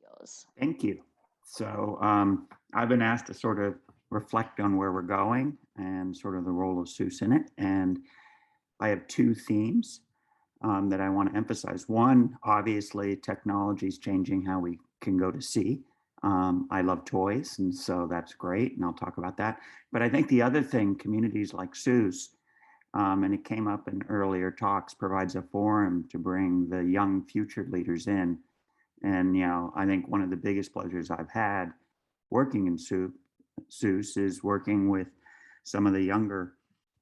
yours. Thank you. So I've been asked to sort of reflect on where we're going and sort of the role of SOOS in it. And I have two themes that I want to emphasize. One, obviously, technology is changing how we can go to sea. I love toys, and so that's great, and I'll talk about that. But I think the other thing, communities like SOOS, and it came up in earlier talks, provides a forum to bring the young future leaders in. And, I think one of the biggest pleasures I've had working in SOOS is working with some of the younger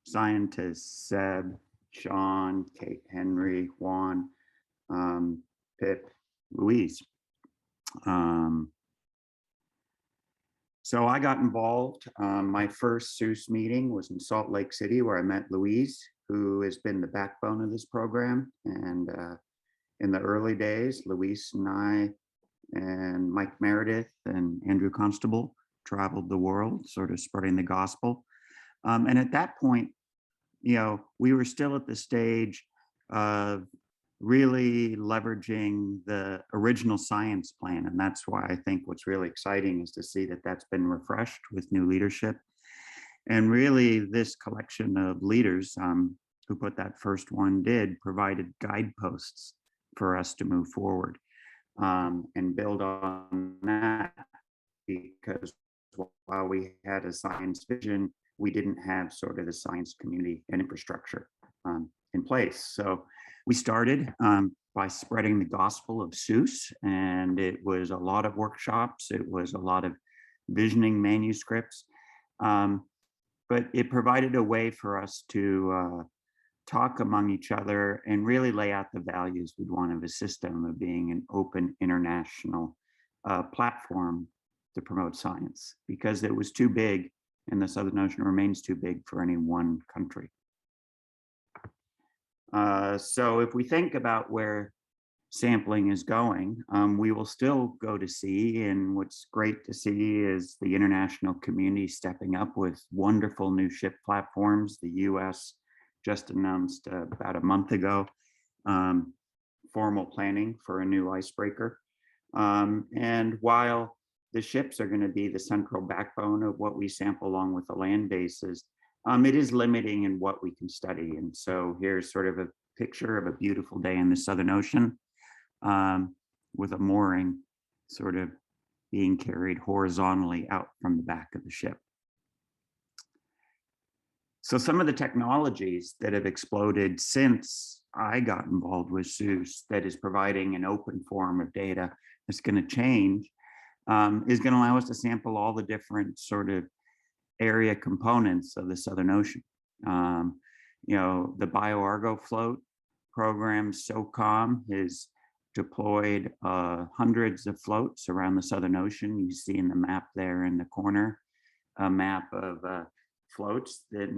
scientists, Seb, Sean, Kate, Henry, Juan, Pip, Louise. So I got involved. My first SOOS meeting was in Salt Lake City, where I met Louise, who has been the backbone of this program. And in the early days, Louise and I and Mike Meredith and Andrew Constable traveled the world, sort of spreading the gospel. And at that point, we were still at the stage of really leveraging the original science plan. And that's why I think what's really exciting is to see that that's been refreshed with new leadership. And really, this collection of leaders who put that first one provided guideposts for us to move forward and build on that, because while we had a science vision, we didn't have sort of the science community and infrastructure in place. So we started by spreading the gospel of SOOS, and it was a lot of workshops. It was a lot of visioning manuscripts, but it provided a way for us to talk among each other and really lay out the values we'd want of a system of being an open international platform to promote science, because it was too big and the Southern Ocean remains too big for any one country. So if we think about where sampling is going, we will still go to sea. And what's great to see is the international community stepping up with wonderful new ship platforms. The US just announced about a month ago formal planning for a new icebreaker. And while the ships are going to be the central backbone of what we sample along with the land bases, it is limiting in what we can study. And so here's sort of a picture of a beautiful day in the Southern Ocean with a mooring sort of being carried horizontally out from the back of the ship. So some of the technologies that have exploded since I got involved with SOOS that is providing an open form of data that's going to change is going to allow us to sample all the different sort of area components of the Southern Ocean. The BioArgo float program, SOCOM, has deployed hundreds of floats around the Southern Ocean. You see in the map there in the corner, a map of floats that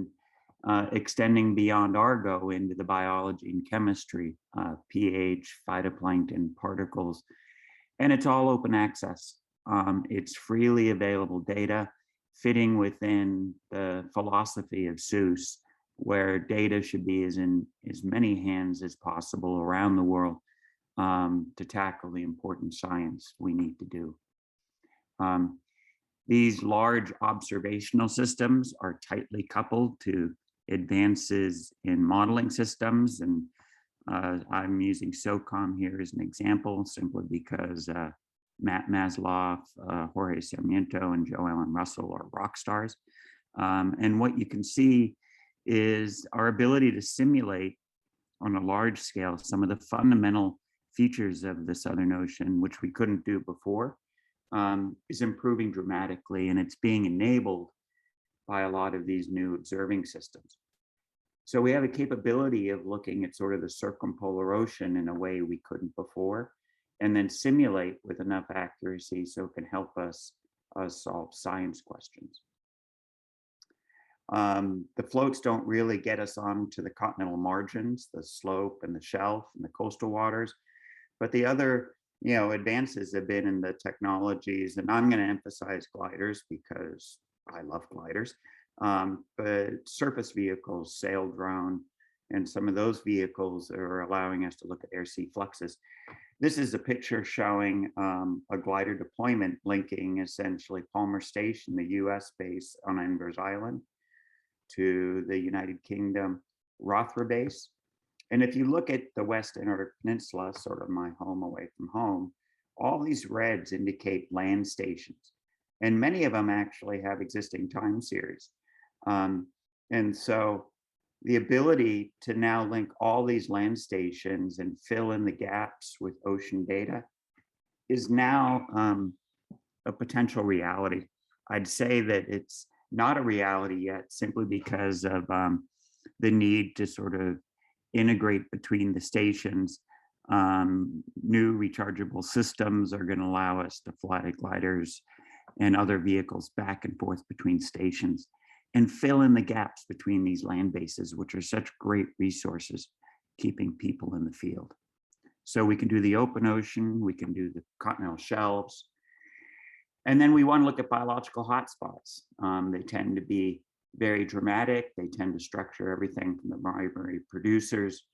extending beyond Argo into the biology and chemistry, pH, phytoplankton, particles, and it's all open access. It's freely available data fitting within the philosophy of SOOS, where data should be in as many hands as possible around the world to tackle the important science we need to do. These large observational systems are tightly coupled to advances in modeling systems. And I'm using SOCOM here as an example, simply because Matt Maslow, Jorge Sarmiento, and Joe Allen Russell are rock stars. And what you can see is our ability to simulate on a large scale some of the fundamental features of the Southern Ocean, which we couldn't do before, is improving dramatically, and it's being enabled by a lot of these new observing systems. So we have a capability of looking at sort of the circumpolar ocean in a way we couldn't before, and then simulate with enough accuracy so it can help us solve science questions. The floats don't really get us onto the continental margins, the slope and the shelf and the coastal waters, but the other advances have been in the technologies, and I'm going to emphasize gliders because I love gliders, but surface vehicles, sail drone, And some of those vehicles are allowing us to look at air-sea fluxes. This is a picture showing a glider deployment linking essentially Palmer Station, the US base on Inver's Island, to the United Kingdom Rothera base. And if you look at the West Antarctic Peninsula, sort of my home away from home, all these reds indicate land stations. And many of them actually have existing time series. And so the ability to now link all these land stations and fill in the gaps with ocean data is now a potential reality. I'd say that it's not a reality yet simply because of the need to sort of integrate between the stations. New rechargeable systems are going to allow us to fly gliders and other vehicles back and forth between stations and fill in the gaps between these land bases, which are such great resources keeping people in the field. So we can do the open ocean, we can do the continental shelves, and then we want to look at biological hotspots. They tend to be very dramatic. They tend to structure everything from the primary producers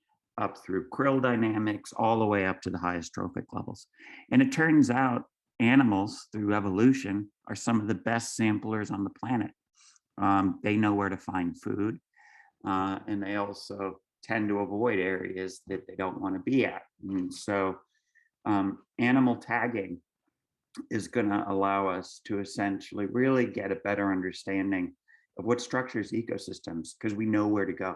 up through krill dynamics, all the way up to the highest trophic levels. And it turns out animals through evolution are some of the best samplers on the planet. They know where to find food, and they also tend to avoid areas that they don't want to be at. And so animal tagging is going to allow us to essentially really get a better understanding of what structures ecosystems, because we know where to go,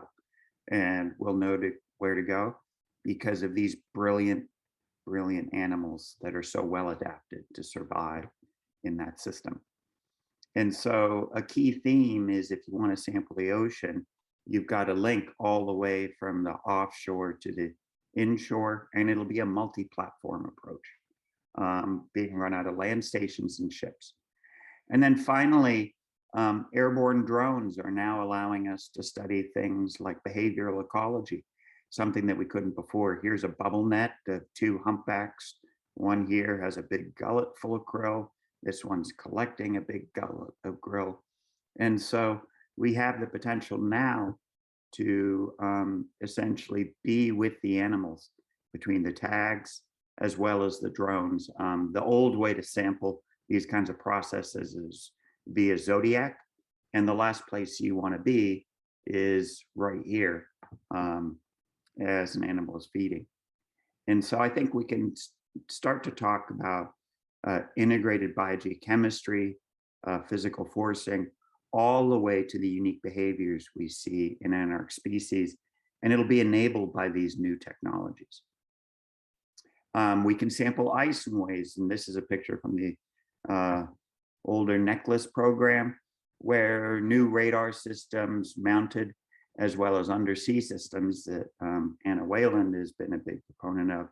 and we'll know where to go because of these brilliant animals that are so well adapted to survive in that system. And so a key theme is if you want to sample the ocean, you've got to link all the way from the offshore to the inshore, and it'll be a multi-platform approach being run out of land stations and ships. And then finally, airborne drones are now allowing us to study things like behavioral ecology, something that we couldn't before. Here's a bubble net of two humpbacks. One here has a big gullet full of krill. This one's collecting a big gullet of krill. And so we have the potential now to essentially be with the animals between the tags as well as the drones. The old way to sample these kinds of processes is via Zodiac. And the last place you want to be is right here as an animal is feeding. And so I think we can start to talk about integrated biogeochemistry, physical forcing, all the way to the unique behaviors we see in Antarctic species. And it'll be enabled by these new technologies. We can sample ice in ways, and this is a picture from the older Necklace program, where new radar systems mounted, as well as undersea systems that Anna Wayland has been a big proponent of,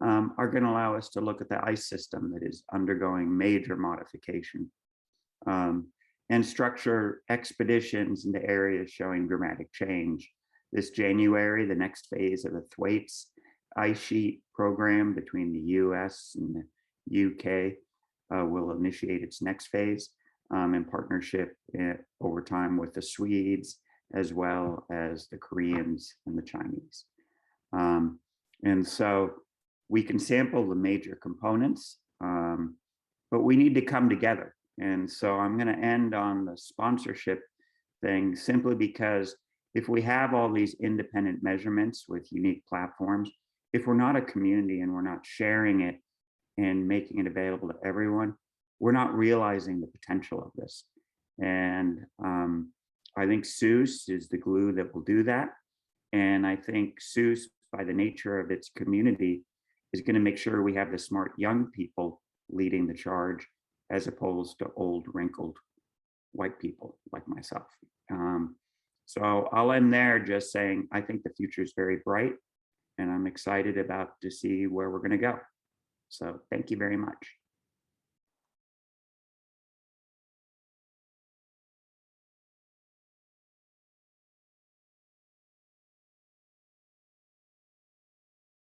are going to allow us to look at the ice system that is undergoing major modification and structure expeditions into areas showing dramatic change. This January, the next phase of the Thwaites ice sheet program between the US and the UK will initiate its next phase in partnership over time with the Swedes, as well as the Koreans and the Chinese. And so we can sample the major components, but we need to come together. And so I'm going to end on the sponsorship thing simply because if we have all these independent measurements with unique platforms, if we're not a community and we're not sharing it and making it available to everyone, we're not realizing the potential of this. And I think SOOS is the glue that will do that. And I think SOOS, by the nature of its community, is going to make sure we have the smart young people leading the charge, as opposed to old, wrinkled white people like myself. So I'll end there just saying, I think the future is very bright, and I'm excited about to see where we're going to go. So thank you very much.